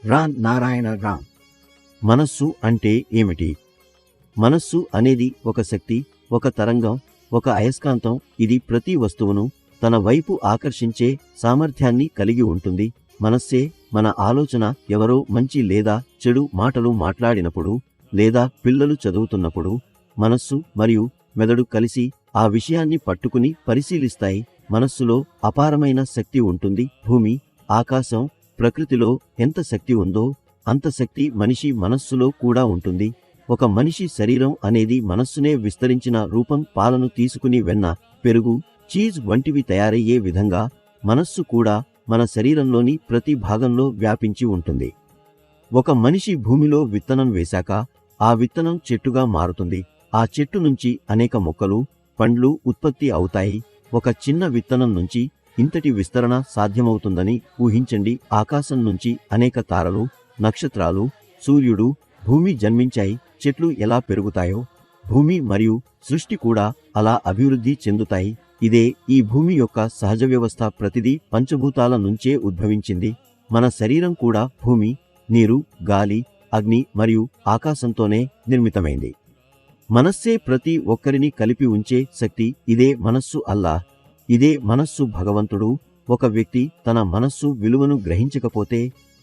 రాన్ నారాయణ రాన్. మనస్సు అంటే ఏమిటి? మనస్సు అనేది ఒక శక్తి, ఒక తరంగం, ఒక అయస్కాంతం. ఇది ప్రతి వస్తువును తన వైపు ఆకర్షించే సామర్థ్యాన్ని కలిగి ఉంటుంది. మనస్సే మన ఆలోచన. ఎవరో మంచి లేదా చెడు మాటలు మాట్లాడినప్పుడు, లేదా పిల్లలు చదువుతున్నప్పుడు మనస్సు మరియు మెదడు కలిసి ఆ విషయాన్ని పట్టుకుని పరిశీలిస్తాయి. మనస్సులో అపారమైన శక్తి ఉంటుంది. భూమి, ఆకాశం, ప్రకృతిలో ఎంత శక్తి ఉందో అంత శక్తి మనిషి మనస్సులో కూడా ఉంటుంది. ఒక మనిషి శరీరం అనేది మనస్సునే విస్తరించిన రూపం. పాలను తీసుకుని వెన్న, పెరుగు, చీజ్ వంటివి తయారయ్యే విధంగా మనస్సు కూడా మన శరీరంలోని ప్రతి భాగంలో వ్యాపించి ఉంటుంది. ఒక మనిషి భూమిలో విత్తనం వేశాక ఆ విత్తనం చెట్టుగా మారుతుంది. ఆ చెట్టు నుంచి అనేక మొక్కలు, పండ్లు ఉత్పత్తి అవుతాయి. ఒక చిన్న విత్తనం నుంచి ఇంతటి విస్తరణ సాధ్యమవుతుందని ఊహించండి. ఆకాశం నుంచి అనేక తారలు, నక్షత్రాలు, సూర్యుడు, భూమి జన్మించాయి. చెట్లు ఎలా పెరుగుతాయో భూమి మరియు సృష్టి కూడా అలా అభివృద్ధి చెందుతాయి. ఇదే ఈ భూమి యొక్క సహజ వ్యవస్థ. ప్రతిదీ పంచభూతాల నుంచే ఉద్భవించింది. మన శరీరం కూడా భూమి, నీరు, గాలి, అగ్ని మరియు ఆకాశంతోనే నిర్మితమైంది. మనస్సే ప్రతి ఒక్కరిని కలిపి ఉంచే శక్తి. ఇదే మనస్సు అల్లాహ్. ఇదే మనస్సు భగవంతుడు. ఒక వ్యక్తి తన మనస్సు విలువను గ్రహించకపోతే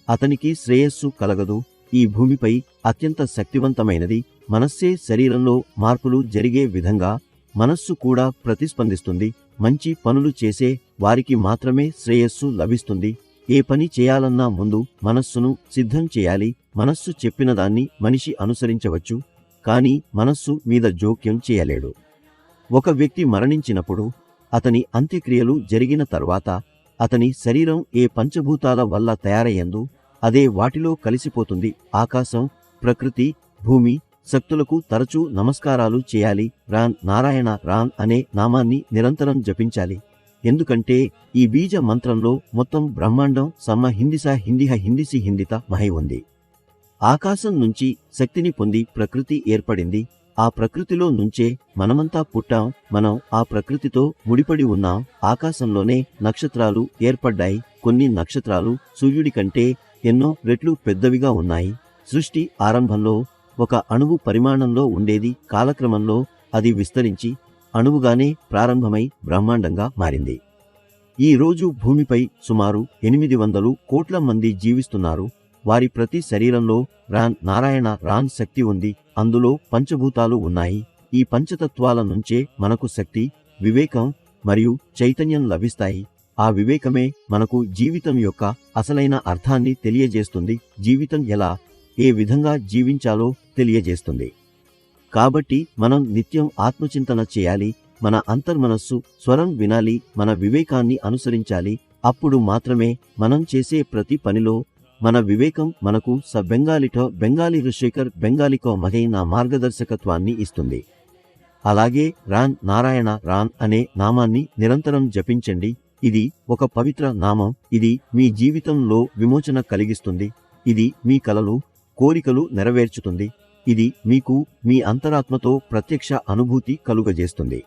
అతనికి శ్రేయస్సు కలగదు. ఈ భూమిపై అత్యంత శక్తివంతమైనది మనస్సే. శరీరంలో మార్పులు జరిగే విధంగా మనస్సు కూడా ప్రతిస్పందిస్తుంది. మంచి పనులు చేసే వారికి మాత్రమే శ్రేయస్సు లభిస్తుంది. ఏ పని చేయాలన్నా ముందు మనస్సును సిద్ధం చేయాలి. మనస్సు చెప్పిన దాన్ని మనిషి అనుసరించవచ్చు, కానీ మనస్సు మీద జోక్యం చేయలేడు. ఒక వ్యక్తి మరణించినప్పుడు, అతని అంత్యక్రియలు జరిగిన తర్వాత అతని శరీరం ఏ పంచభూతాల వల్ల తయారయ్యందు అదే వాటిలో కలిసిపోతుంది. ఆకాశం, ప్రకృతి, భూమి శక్తులకు తరచూ నమస్కారాలు చేయాలి. రాన్ నారాయణ రాన్ అనే నామాన్ని నిరంతరం జపించాలి. ఎందుకంటే ఈ బీజ మంత్రంలో మొత్తం బ్రహ్మాండం సమ్మ హిందిస హిందిహ హిందిసి హిందిత మహై ఉంది. ఆకాశం నుంచి శక్తిని పొంది ప్రకృతి ఏర్పడింది. ఆ ప్రకృతిలో నుంచే మనమంతా పుట్టాం. మనం ఆ ప్రకృతితో ముడిపడి ఉన్నాం. ఆకాశంలోనే నక్షత్రాలు ఏర్పడ్డాయి. కొన్ని నక్షత్రాలు సూర్యుడి కంటే ఎన్నో రెట్లు పెద్దవిగా ఉన్నాయి. సృష్టి ఆరంభంలో ఒక అణువు పరిమాణంలో ఉండేది. కాలక్రమంలో అది విస్తరించి అణువుగానే ప్రారంభమై బ్రహ్మాండంగా మారింది. ఈ రోజు భూమిపై సుమారు 800 కోట్ల మంది జీవిస్తున్నారు. వారి ప్రతి శరీరంలో రాన్ నారాయణ రాన్ శక్తి ఉంది. అందులో పంచభూతాలు ఉన్నాయి. ఈ పంచతత్వాల నుంచే మనకు శక్తి, వివేకం మరియు చైతన్యం లభిస్తాయి. ఆ వివేకమే మనకు జీవితం యొక్క అసలైన అర్థాన్ని తెలియజేస్తుంది. జీవితం ఎలా, ఏ విధంగా జీవించాలో తెలియజేస్తుంది. కాబట్టి మనం నిత్యం ఆత్మచింతన చేయాలి. మన అంతర్మనస్సు స్వరం వినాలి. మన వివేకాన్ని అనుసరించాలి. అప్పుడు మాత్రమే మనం చేసే ప్రతి పనిలో మన వివేకం మనకు బెంగాలీ ఋషేకర్ బెంగాలీకో మగైన మార్గదర్శకత్వాన్ని ఇస్తుంది. అలాగే రాన్ నారాయణ రాన్ అనే నామాన్ని నిరంతరం జపించండి. ఇది ఒక పవిత్ర నామం. ఇది మీ జీవితంలో విమోచన కలిగిస్తుంది. ఇది మీ కలలు, కోరికలు నెరవేర్చుతుంది. ఇది మీకు మీ అంతరాత్మతో ప్రత్యక్ష అనుభూతి కలుగజేస్తుంది.